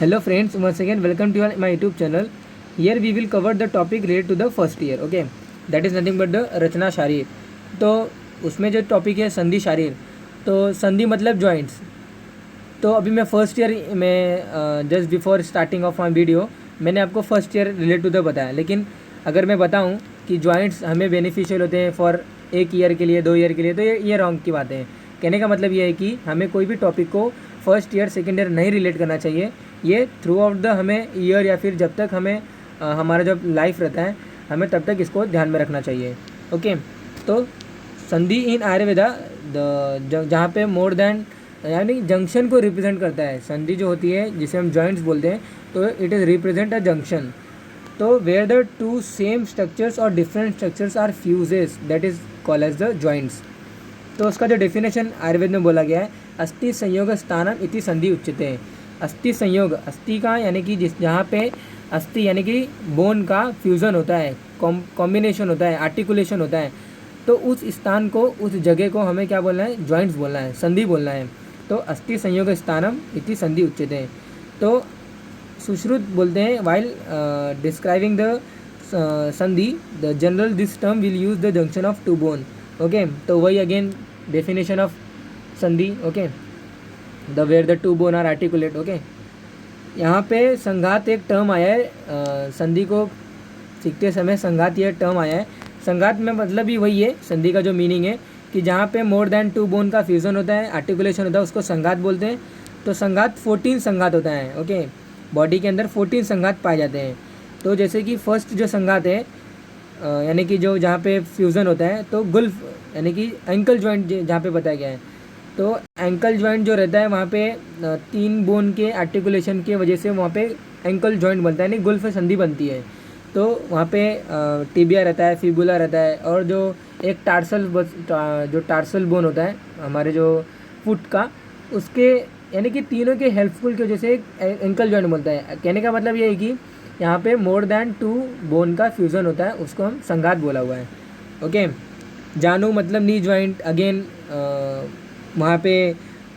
Hello friends, once again welcome to my YouTube channel. Here we will cover the topic related to the first year. Okay, that is nothing but the रचना शारीर. तो उसमें जो topic है संधि शारीर, तो संधि मतलब joints. तो अभी मैं फर्स्ट ईयर में just before starting of my video मैंने आपको first year relate to the बताया. लेकिन अगर मैं बताऊं कि जॉइंट्स हमें बेनिफिशियल होते हैं फॉर 1 ईयर के लिए, 2 ईयर के लिए, तो ये रॉन्ग की बातें हैं. कहने का मतलब ये है कि हमें कोई भी टॉपिक को फर्स्ट ईयर सेकेंड ईयर नहीं रिलेट करना चाहिए. ये थ्रू आउट द हमें ईयर या फिर जब तक हमें हमारा जब लाइफ रहता है हमें तब तक इसको ध्यान में रखना चाहिए. ओके, तो संधि इन आयुर्वेदा जहाँ पे मोर देन यानी जंक्शन को रिप्रेजेंट करता है. संधि जो होती है जिसे हम जॉइंट्स बोलते हैं, तो it is represent a junction. तो where the two same structures और different structures are fuses, that is called as the joints. तो उसका जो डेफिनेशन आयुर्वेद में बोला गया है, अस्थि संयोग स्थानम इति संधि उच्यते. अस्थि संयोग, अस्थि का यानी कि जिस जहाँ पे अस्थि यानी कि बोन का फ्यूज़न होता है, कॉम्बिनेशन होता है, आर्टिकुलेशन होता है, तो उस स्थान को, उस जगह को हमें क्या बोलना है, जॉइंट्स बोलना है, संधि बोलना है. तो अस्थि संयोग स्थानम इति संधि उच्यते. तो सुश्रुत बोलते हैं while describing the sandhi the general this term will use the junction of two bone. Okay, तो वही again definition of sandhi. Okay, the where the two bone are articulate. Okay, यहाँ पे संघात एक टर्म आया है. संधि को सीखते समय संघात यह टर्म आया है. संघात में मतलब ही वही है, संधि का जो मीनिंग है कि जहाँ पे मोर देन टू बोन का फ्यूज़न होता है, आर्टिकुलेशन होता है, उसको संघात बोलते हैं. तो संघात 14 संघात होता है. ओके, बॉडी के अंदर 14 संघात पाए जाते हैं. तो जैसे कि फर्स्ट जो संघात है यानी कि जो जहाँ पे फ्यूज़न होता है, तो गुल्फ यानी कि एंकल जॉइंट जहाँ पे बताया गया है, तो एंकल जॉइंट जो रहता है वहाँ पे 3 बोन के आर्टिकुलेशन की वजह से वहाँ पे एंकल जॉइंट बनता है, यानी गुल्फ संधि बनती है. तो वहाँ पे टिबिया रहता है, फिबुला रहता है, और जो एक टार्सल बोन होता है हमारे जो फुट का, उसके यानी कि तीनों के हेल्पफुल की वजह से एक एंकल जॉइंट बनता है. कहने का मतलब ये है कि यहाँ पे मोर देन 2 बोन का फ्यूज़न होता है, उसको हम संघात बोला हुआ है. ओके, जानू मतलब नी जॉइंट. अगेन वहाँ पे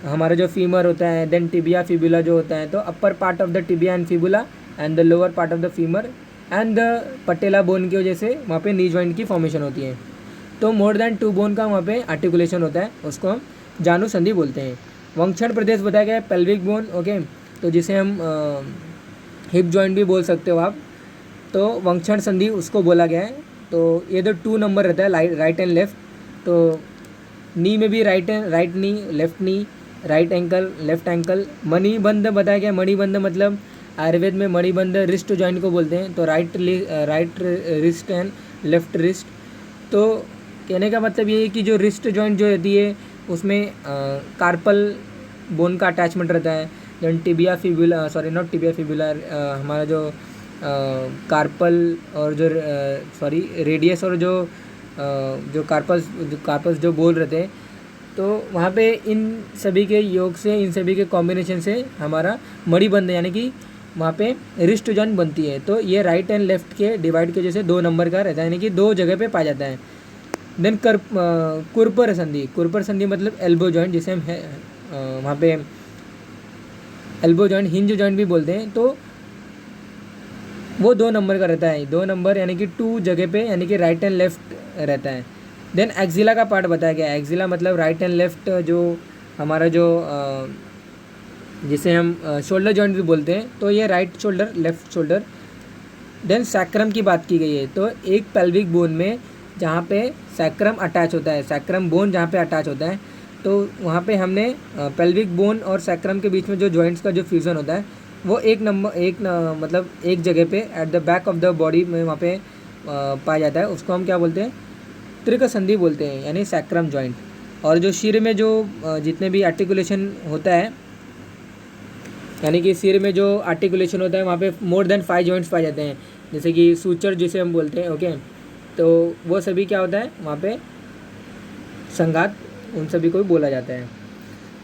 हमारा जो फीमर होता है, देन टिबिया फिबुला जो होता है, तो upper part of the tibia and fibula and the lower part of the femur and the patella bone की वजह से वहाँ पे नी जॉइंट की फॉर्मेशन होती है. तो मोर देन 2 बोन का वहाँ पे आर्टिकुलेशन होता है, उसको हम जानू संधि बोलते हैं. वंक्षण प्रदेश बताया गया है, पेल्विक बोन. ओके, तो जिसे हम हिप जॉइंट भी बोल सकते हो आप. तो वंक्षण संधि उसको बोला गया है. तो ये तो 2 नंबर रहता है, राइट एंड लेफ्ट. तो नी में भी right knee, left knee, right ankle, left ankle. मणिबंध बताया गया. मणिबंध मतलब आयुर्वेद में मणिबंध रिस्ट जॉइंट को बोलते हैं. तो right wrist and left wrist. तो कहने का मतलब ये है कि जो रिस्ट जॉइंट जो रहती है उसमें कार्पल बोन का अटैचमेंट रहता है. Then tibia fibula, sorry not tibia fibula, हमारा जो कार्पल और जो रेडियस और जो कार्पस जो बोल रहे थे, तो वहाँ पे इन सभी के योग से, इन सभी के कॉम्बिनेशन से हमारा मणिबंध यानी कि वहाँ पे रिस्ट जॉइंट बनती है. तो ये राइट एंड लेफ्ट के डिवाइड के जैसे 2 नंबर का रहता है, यानी कि 2 जगह पे पाया जाता है. देन कुरपर संधि. कुरपर संधि मतलब एल्बो जॉइंट, जिसे हम वहाँ पे एल्बो जॉइंट, हिंज जॉइंट भी बोलते हैं. तो वो 2 नंबर का रहता है. 2 नंबर यानी कि 2 जगह पे, यानी कि राइट एंड लेफ्ट रहता है. देन एक्जिला का पार्ट बताया गया है. एक्जिला मतलब राइट एंड लेफ्ट, जो हमारा जो जिसे हम शोल्डर जॉइंट भी बोलते हैं. तो ये right shoulder, left shoulder. Then sacrum की बात की गई है. तो एक पेल्विक बोन में जहाँ पे सैक्रम अटैच होता है, सैक्रम बोन जहाँ पे अटैच होता है, तो वहाँ पे हमने पेल्विक बोन और सैक्रम के बीच में जो जॉइंट्स का जो फ्यूज़न होता है, वो मतलब एक जगह पे at the back of the body में वहाँ पे पाया जाता है. उसको हम क्या बोलते हैं, त्रिक संधि बोलते हैं, यानी सैक्रम जॉइंट. और जो सिर में जो जितने भी आर्टिकुलेशन होता है, यानी कि सिर में जो आर्टिकुलेशन होता है वहाँ पे मोर देन 5 जॉइंट्स पाए जाते हैं, जैसे कि सूचर जिसे हम बोलते हैं. ओके, तो वो सभी क्या होता है वहाँ पे संघात, उन सभी को भी बोला जाता है.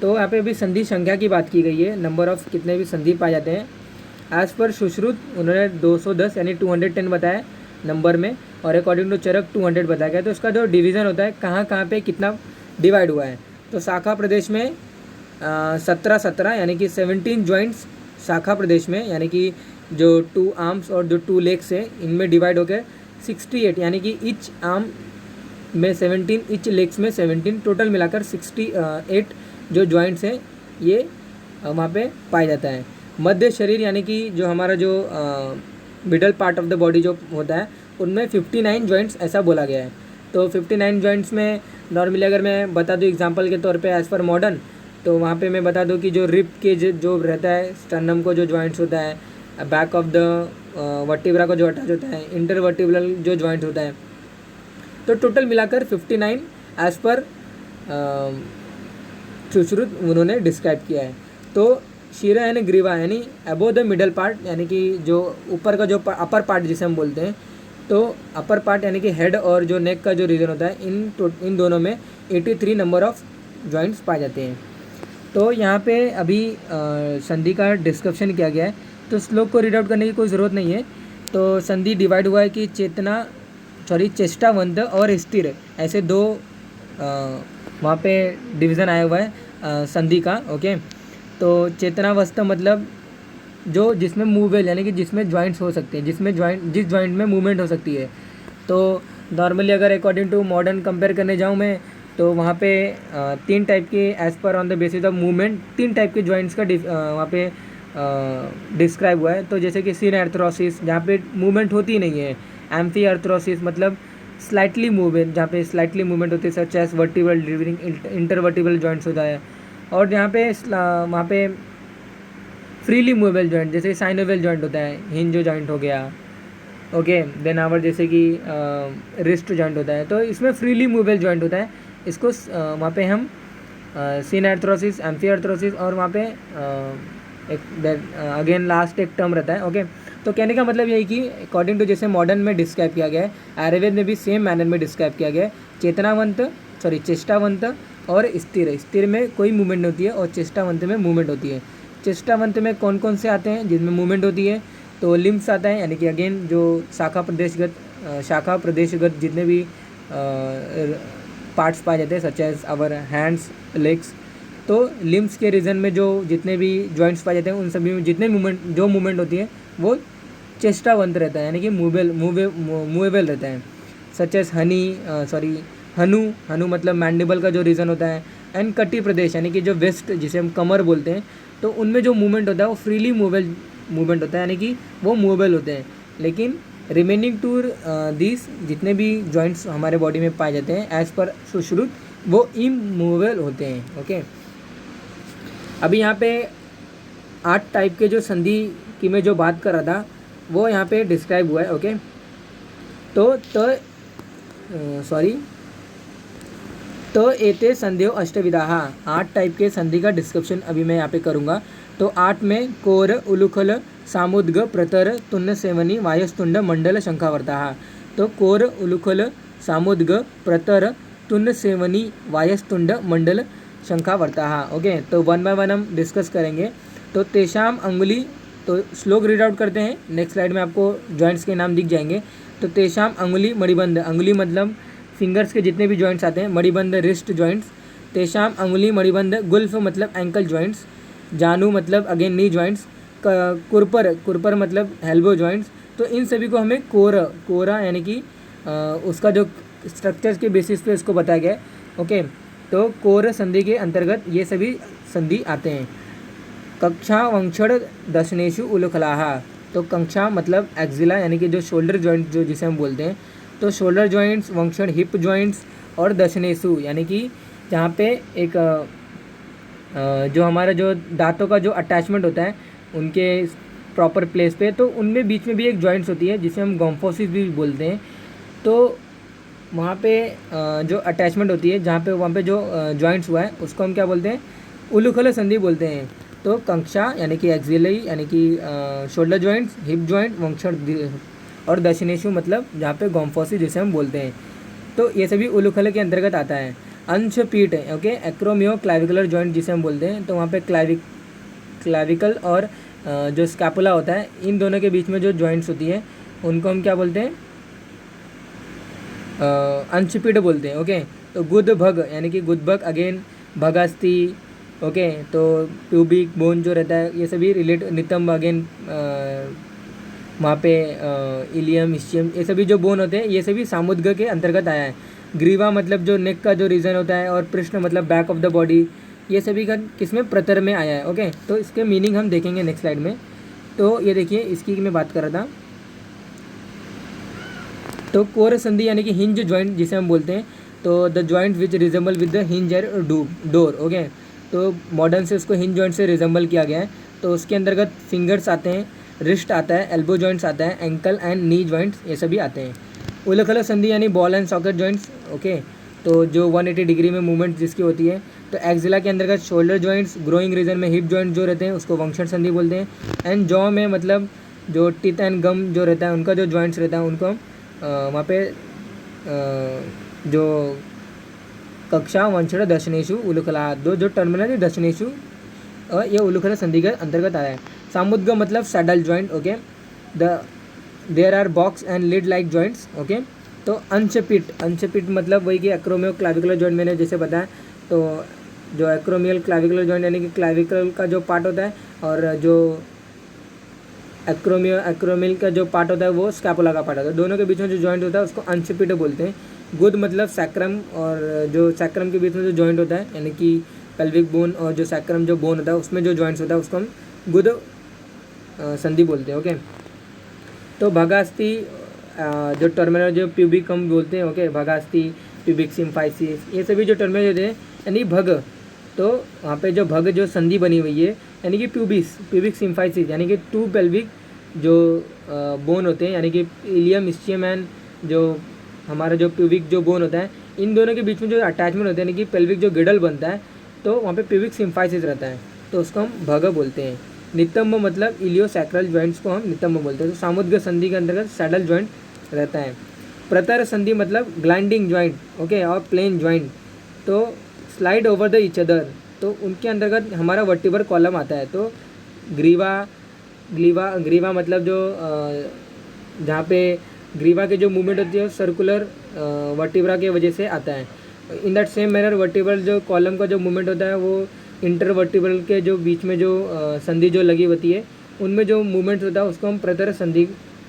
तो यहाँ पे अभी संधि संख्या की बात की गई है, नंबर ऑफ कितने भी संधि पाए जाते हैं. एज़ पर सुश्रुत उन्होंने 210 यानी 210 बताया नंबर में, और अकॉर्डिंग टू चरक 200 बताया गया. तो इसका जो डिवीज़न होता है कहाँ पे कितना डिवाइड हुआ है, तो शाखा प्रदेश में 17 यानी कि 17 जॉइंट्स शाखा प्रदेश में, यानी कि जो 2 आर्म्स और जो 2 लेग्स है इनमें डिवाइड होकर 68, यानी कि ईच आर्म में 17, ईच लेग्स में 17, टोटल मिलाकर 68 जो जॉइंट्स हैं ये वहाँ पे पाया जाता है। मध्य शरीर यानी कि जो हमारा जो middle part of the body जो होता है उनमें 59 जॉइंट्स ऐसा बोला गया है। तो 59 जॉइंट्स में नॉर्मली अगर मैं बता दूँ एग्जांपल के तौर पे एज़ पर मॉडर्न, तो वहाँ पे मैं बता दूँ कि जो रिब के जो रहता है स्टर्नम को जो जॉइंट्स होता है, बैक ऑफ द वर्टिब्रा को जो अटैच होता है, इंटरवर्टिब्रल जो जॉइंट होता है, तो टोटल मिलाकर 59 एज़ पर सुश्रुत उन्होंने डिस्क्राइब किया है। तो शिरा यानी ग्रीवा यानी अबोव द मिडल पार्ट, यानी कि जो ऊपर का जो अपर पार्ट जिसे हम बोलते हैं, तो अपर पार्ट यानी कि हेड और जो नेक का जो रीजन होता है इन दोनों में 83 नंबर ऑफ जॉइंट्स पाए जाते हैं। तो यहाँ पे अभी संधि का डिस्क्रिप्शन किया गया है, तो श्लोक को रीड आउट करने की कोई ज़रूरत नहीं है। तो संधि डिवाइड हुआ है कि चेष्टावंत और स्थिर, ऐसे दो वहाँ पे डिवीज़न आया हुआ है संधि का। ओके, तो चेतनावस्थ मतलब जो जिसमें मूवेबल यानी कि जिसमें जॉइंट्स हो सकते हैं, जिस जॉइंट में मूवमेंट हो सकती है। तो नॉर्मली अगर अकॉर्डिंग टू मॉडर्न कंपेयर करने जाऊँ मैं, तो वहाँ पे 3 टाइप के as per on the basis of movement 3 type के जॉइंट्स का वहाँ पे डिस्क्राइब हुआ है। तो जैसे कि सिन आर्थरोसिस जहाँ पे मूवमेंट होती नहीं है, एम्फी आर्थरोसिस मतलब स्लाइटली मूवमेंट, जहाँ पे स्लाइटली मूवमेंट होती है, such as vertebral delivering intervertebral joints होता है। और जहाँ पे वहाँ पे फ्रीली मूवेबल जॉइंट जैसे साइनोवेल जॉइंट होता है, हिंज जॉइंट हो गया। ओके, देन आवर जैसे कि रिस्ट जॉइंट होता है, तो इसमें फ्रीली मूवेबल जॉइंट होता है। इसको वहाँ पे हम सिन आर्थरोसिस, एम्फी आर्थरोसिस और वहाँ पे एक अगेन लास्ट एक टर्म रहता है। ओके, तो कहने का मतलब यही कि अकॉर्डिंग टू जैसे मॉडर्न में डिस्क्राइब किया गया है, आयुर्वेद में भी सेम मैनर में डिस्क्राइब किया गया है। चेष्टावंत और स्थिर में कोई मूवमेंट नहीं होती है और चेष्टावंत में मूवमेंट होती है। चेष्टावंत में कौन कौन से आते हैं जिनमें मूवमेंट होती है, तो लिम्स आता है, यानी कि अगेन जो शाखा प्रदेशगत जितने भी पार्ट्स पाए जाते हैं such as our hands, legs, तो लिम्स के रीजन में जो जितने भी जॉइंट्स पाए जाते हैं उन सभी में जितने मूवमेंट होती है वो चेष्टावंत रहता है, यानी कि मूवेबल रहता है। सच एज हनु मतलब मैंडिबल का जो रीजन होता है, एंड कटी प्रदेश यानी कि जो वेस्ट जिसे हम कमर बोलते हैं, तो उनमें जो मूवमेंट होता है वो फ्रीली मूवमेंट होता है, यानी कि वो मूवेबल होते हैं। लेकिन रिमेनिंग टू दीज जितने भी जॉइंट्स हमारे बॉडी में पाए जाते हैं एज पर सुश्रुत वो इमूवेबल होते हैं। ओके, अभी यहाँ पे 8 टाइप के जो संधि की मैं जो बात कर रहा था वो यहाँ पे डिस्क्राइब हुआ है। ओके, तो एते संधियो अष्टविधाः, 8 टाइप के संधि का डिस्क्रिप्शन अभी मैं यहाँ पे करूँगा। तो 8 में कोर, उलुखल, सामुद्ग, प्रतर, तुन्न सेवनी, वायस्तुंड, मंडल, शंखावर्ताः। तो कोर, उलुखल, सामुद्ग, प्रतर, तुन्न सेवनी, वायस्तुंड, मंडल, शंखावर्ताः। ओके, तो 1 बाय 1 हम डिस्कस करेंगे। तो तेषाम अंगुली, तो श्लोक रीड आउट करते हैं, नेक्स्ट स्लाइड में आपको जॉइंट्स के नाम दिख जाएंगे। तो तेषाम अंगुली मणिबंध, अंगुली मतलब फिंगर्स के जितने भी जॉइंट्स आते हैं, मणिबंध रिस्ट जॉइंट्स। तेषाम अंगुली मणिबंध, गुल्फ मतलब एंकल जॉइंट्स, जानू मतलब अगेन नी जॉइंट्स, कुरपर मतलब एल्बो जॉइंट्स। तो इन सभी को हमें कोरा यानी कि उसका जो स्ट्रक्चर के बेसिस पे उसको बताया गया है। ओके, तो कोर संधि के अंतर्गत ये सभी संधि आते हैं। कक्षा वंक्षण दशनेशु उलुखलाः, तो कक्षा मतलब एक्जिला यानी कि जो शोल्डर जॉइंट जो जिसे हम बोलते हैं, तो शोल्डर जॉइंट्स, वंक्षण हिप जॉइंट्स और दशनेशु यानी कि जहाँ पे एक जो हमारा जो दांतों का जो अटैचमेंट होता है उनके प्रॉपर प्लेस पे, तो उनमें बीच में भी एक जॉइंट्स होती है जिसे हम गोम्फोसिस भी बोलते हैं। तो वहाँ पे जो अटैचमेंट होती है जहाँ पे वहाँ पे जो जॉइंट्स हुआ है उसको हम क्या बोलते हैं, उलुखल संधि बोलते हैं। तो कंक्षा यानी कि एक्सिलरी यानी कि शोल्डर जॉइंट्स, हिप जॉइंट, वंक्षण और दशनेशु मतलब जहाँ पे गोम्फोसिस जिसे हम बोलते हैं, तो ये सभी उलुखल के अंतर्गत आता है। अंश पीठ, ओके, एक्रोमियो क्लाविकुलर जॉइंट जिसे हम बोलते हैं, तो वहाँ पे क्लाविकल और जो स्कैपुला होता है इन दोनों के बीच में जो जॉइंट्स होती है उनको हम क्या बोलते हैं, अंशपीठ बोलते हैं। ओके, तो गुद भग यानी कि गुदभग अगेन भगास्थी ओके। तो प्यूबिक बोन जो रहता है ये सभी रिलेट, नितंब अगेन वहाँ पे इलियम, इस्चियम, ये सभी जो बोन होते हैं ये सभी सामुद्र के अंतर्गत आया है। ग्रीवा मतलब जो नेक का जो रीजन होता है, और पृष्ठ मतलब बैक ऑफ द बॉडी, ये सभी का किसमें, प्रतर में आया है। ओके, तो इसके मीनिंग हम देखेंगे नेक्स्ट स्लाइड में। तो ये देखिए, इसकी मैं बात कर रहा था। तो कोर संधि यानी कि हिंज जॉइंट जिसे हम बोलते हैं, तो the joint which resemble with the hinge और डोर। ओके, तो मॉडर्न से उसको हिंज जॉइंट से रिजेंबल किया गया है। तो उसके अंतर्गत फिंगर्स आते हैं, रिस्ट आता है, एल्बो जॉइंट्स आता है, एंकल एंड नी जॉइंट्स ये सभी आते हैं। उलखल संधि यानी ball and socket joints. Okay, तो जो 180 डिग्री में मूवमेंट जिसकी होती है। तो एक्जिला के अंतर्गत शोल्डर जॉइंट्स, ग्रोइंग रीजन में हिप जॉइंट जो रहते हैं उसको वंक्षण संधि बोलते हैं। एंड जॉ में मतलब जो टीथ एंड गम जो रहता है उनका जो जॉइंट्स रहता है उनको हम वहाँ पे जो कक्षा वंशण दर्शनेशु उलुखला, दो जो टर्मिनल दर्शनेशु ये उलुखला संधि के अंतर्गत आया है। सामुद्र मतलब saddle joint. Okay, there are box and lid like joints. Okay, तो अंशपिट मतलब वही कि एक्रोमियो क्लाविकुलर जॉइंट मैंने जैसे बताया। तो जो एक्रोमियल क्लाविकुलर जॉइंट यानी कि क्लाविकल का जो पार्ट होता है, और जो एक्रोमियल का जो पार्ट होता है वो स्कैपुला का पार्ट होता है। दोनों के बीच में जो जॉइंट होता है उसको अंशपिट बोलते हैं। गुद मतलब सैक्रम, और जो सैक्रम के बीच में जो जॉइंट होता है यानी कि पेल्विक बोन और जो सैक्रम जो बोन होता है उसमें जो जॉइंट्स होता है उसको हम गुद संधि बोलते हैं। ओके, तो भागास्थी जो टर्मिनल जो प्यूबिक हम बोलते हैं। ओके, भागास्थी, प्यूबिक सिम्फाइसिस, ये सभी जो टर्मिनल होते हैं यानी भग। तो वहाँ पे जो भग जो संधि बनी हुई है यानी कि प्यूबिक सिम्फाइसिस यानी कि टू पेल्विक जो बोन होते हैं यानी कि इलियम, इस्चियम एंड जो हमारा जो प्यूबिक जो बोन होता है, इन दोनों के बीच में जो अटैचमेंट होता है यानी कि पेल्विक जो गिडल बनता है, तो वहाँ पे प्यूबिक सिम्फाइसिस रहता है, तो उसको हम भग बोलते हैं। नितंब मतलब इलियोसैक्रल जॉइंट्स को हम नितंब बोलते हैं। तो सामुद्र संधि के अंतर्गत सैडल जॉइंट रहता है। प्रतर संधि मतलब ग्लाइंडिंग जॉइंट। ओके, और प्लेन जॉइंट, तो slide over the each other, तो उनके अंतर्गत हमारा वर्टिब्रल कॉलम आता है। तो ग्रीवा मतलब जो जहाँ पे ग्रीवा के जो मूवमेंट होती है सर्कुलर वर्टिब्रा के वजह से आता है। In that same manner vertebral जो कॉलम का जो मूवमेंट होता है वो इंटरवर्टिब्रल के जो बीच में जो संधि जो लगी होती है उनमें जो मूवमेंट होता है उसको हम प्रतर संधि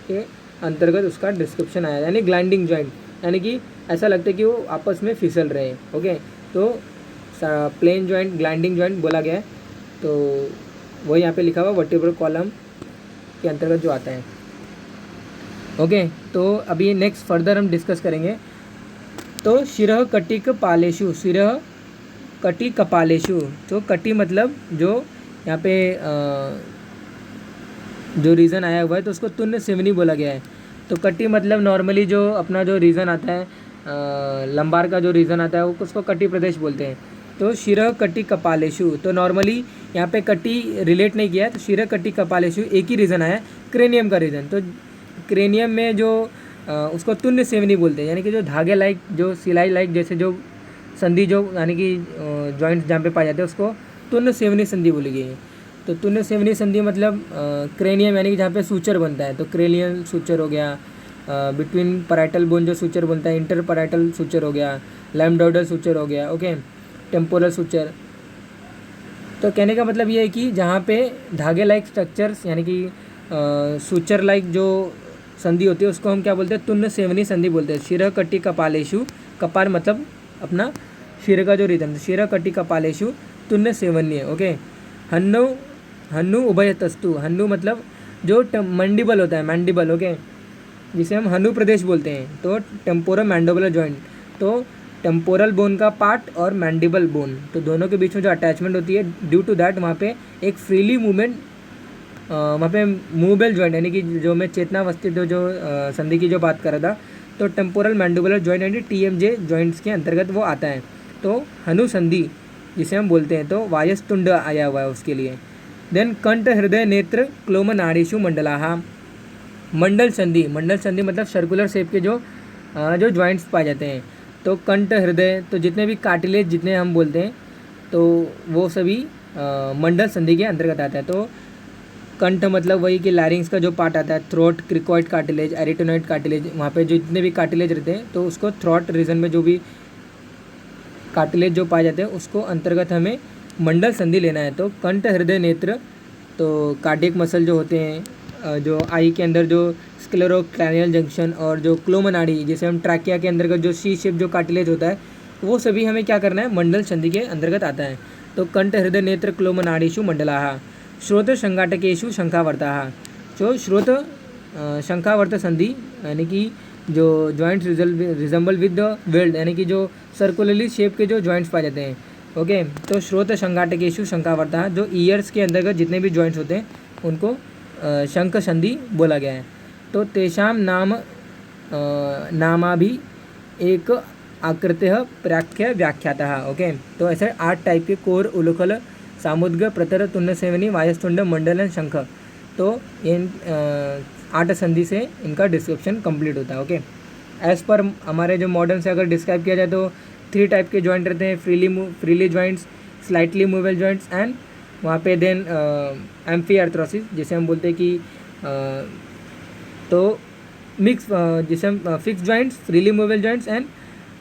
के अंतर्गत उसका डिस्क्रिप्शन आया, यानी ग्लाइंडिंग जॉइंट, यानी कि ऐसा लगता है कि वो आपस में फिसल रहे हैं। ओके, तो प्लेन जॉइंट, ग्लाइंडिंग जॉइंट बोला गया है, तो वो यहाँ पे लिखा हुआ वर्टिब्रल कॉलम के अंतर्गत जो आता है। ओके, तो अभी नेक्स्ट फर्दर हम डिस्कस करेंगे। तो शिरः कटिक पालेशु, शिरः कटी कपालेशु, तो कटी मतलब जो यहाँ पे जो रीज़न आया हुआ है तो उसको तुन्य सिवनी बोला गया है। तो कटी मतलब नॉर्मली जो अपना जो रीज़न आता है लंबार का जो रीज़न आता है वो उसको कटी प्रदेश बोलते हैं। तो शिरः कटी कपालेशु, तो नॉर्मली यहाँ पे कटी रिलेट नहीं किया है, तो शिरः कटी कपालेशु एक ही रीज़न आया है, क्रेनियम का रीज़न। तो क्रेनियम में जो उसको तुन्य सेवनी बोलते हैं, यानी कि जो धागे लाइक, जो सिलाई लाइक जैसे जो संधि जो यानी कि जॉइंट जहाँ पे पाए जाते हैं उसको तुन्य सेवनी संधि बोली गई है। तो तुन्य सेवनी संधि मतलब क्रेनियम यानी कि जहाँ पे सूचर बनता है, तो क्रेनियल सूचर हो गया, बिटवीन पैराइटल बोन जो सूचर बनता है इंटर पैराइटल सूचर हो गया, लैम्डोइडल सूचर हो गया। Okay, temporal suture. तो कहने का मतलब ये है कि जहाँ पे धागे लाइक स्ट्रक्चर्स यानी कि सूचर लाइक जो संधि होती है उसको हम क्या बोलते हैं, तुन्य सेवनी संधि बोलते हैं। शिरः कटी कपालेशु, कपाल मतलब अपना शिर का जो रिदम, शिरः कटी कपालेशु तुन्य सेवन्य। ओके, हन्नु उभयतस्तु, हन्नु मतलब जो मंडिबल होता है, मैंडिबल। ओके, जिसे हम हनु प्रदेश बोलते हैं। तो टेम्पोरल मैंडिबुलर जॉइंट, तो टेम्पोरल बोन का पार्ट और मैंडिबल बोन, तो दोनों के बीच में जो अटैचमेंट होती है, ड्यू टू दैट वहाँ पे एक फ्रीली मूवमेंट, वहाँ पे मूवेबल जॉइंट यानी कि जो मैं चेतनावस्थित जो संधि की जो बात कर रहा था, तो टेम्पोरल मैंडिबुलर जॉइंट यानी TMJ जॉइंट्स के अंतर्गत वो आता है। तो हनु संधि जिसे हम बोलते हैं, तो वायस्तुंड आया हुआ है उसके लिए। देन कंठ हृदय नेत्र क्लोम नाड़ीशु मंडलाहा, मंडल संधि, मंडल संधि मतलब सर्कुलर शेप के जो जॉइंट्स पाए जाते हैं। तो कंठ हृदय, तो जितने भी कार्टिलेज जितने हम बोलते हैं तो वो सभी मंडल संधि के अंतर्गत आता है। तो कंठ मतलब वही कि लैरिंग्स का जो पार्ट आता है, थ्रोट, क्रिकॉइड कार्टिलेज, एरिटोनॉइड कार्टिलेज, वहाँ पे जो जितने भी कार्टिलेज रहते हैं तो उसको थ्रोट रीजन में जो भी कार्टिलेज जो पाए जाते हैं उसको अंतर्गत हमें मंडल संधि लेना है तो कंठ, हृदय, नेत्र, तो कार्डियक मसल जो होते हैं, जो आई के अंदर जो स्क्लेरोक्रैनियल जंक्शन और जो क्लोम नाड़ी, जैसे हम ट्रैकिया के अंतर्गत जो सी शेप जो कार्टिलेज होता है, वो सभी हमें क्या करना है, मंडल संधि के अंतर्गत आता है। तो कंठ, हृदय, नेत्र, क्लोम नाड़ीषु मंडलाः, श्रोत संघाटकेषु शंखावर्ताः। जो श्रोत शंखावर्त संधि यानी कि जो joints resemble with the weld, यानी कि जो सर्कुलरली शेप के जो जॉइंट्स पाए जाते हैं। ओके, तो श्रोत संघाटकेषु शंखावर्ताः, जो ईयर्स के अंतर्गत जितने भी जॉइंट्स होते हैं उनको शंख संधि बोला गया है। तो तेषां नामाभि एक आकृत्य प्राख्य व्याख्यातः। ओके, तो ऐसे 8 टाइप के कोर, उलूखल, सामुद्ग, प्रतर, तुंड सेवनी, वायस्तुंड, मंडलन, शंख, तो इन 8 संधि से इनका डिस्क्रिप्शन कंप्लीट होता है। ओके, एज़ पर हमारे जो मॉडर्न से अगर डिस्क्राइब किया जाए तो 3 टाइप के जॉइंट रहते हैं, freely joints, slightly movable joints and वहाँ पे देन एम्फीआर्थ्रोसिस, जिसे हम बोलते हैं कि तो मिक्स, जिसे हम fix joints, freely movable joints and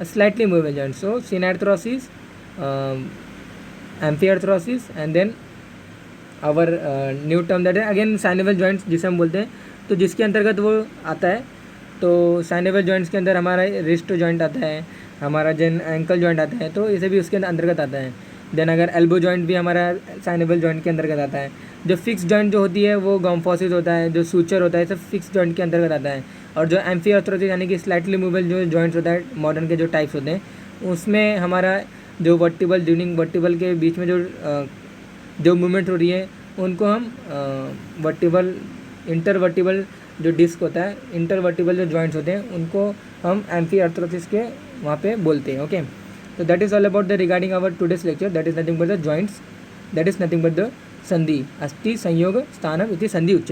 slightly movable joints. So synarthrosis, amphiarthrosis, and then our new term that is again synovial joints, जिसे हम बोलते हैं। तो जिसके अंतर्गत वो आता है, तो synovial joints के अंदर हमारा रिस्ट जॉइंट आता है, हमारा जन एंकल जॉइंट आता है, तो इसे भी उसके अंतर्गत आता है। देन अगर एल्बो जॉइंट भी हमारा साइनेबल जॉइंट के अंतर्गत आता है। जो फिक्स जॉइंट जो होती है वो गॉम्फोसिस होता है, जो सूचर होता है सब फिक्स जॉइंट के अंतर्गत आता है। और जो एम्फीआर्थ्रोसिस यानी कि स्लाइटली मूवेबल जो जॉइंट्स होता है मॉडर्न के जो टाइप्स होते हैं, उसमें हमारा जो वर्टिबल ड्यूरिंग वर्टिबल के बीच में जो मूवमेंट हो रही है उनको हम वर्टिबल, इंटरवर्टिबल जो डिस्क होता है, इंटरवर्टिबल जो जॉइंट्स होते हैं उनको हम एम्फीआर्थ्रोसिस के वहाँ पे बोलते हैं। Okay, so that is all about the regarding our today's lecture, that is nothing but the joints, that is nothing but the sandhi asti sanyog sthanam iti sandhi uchyate।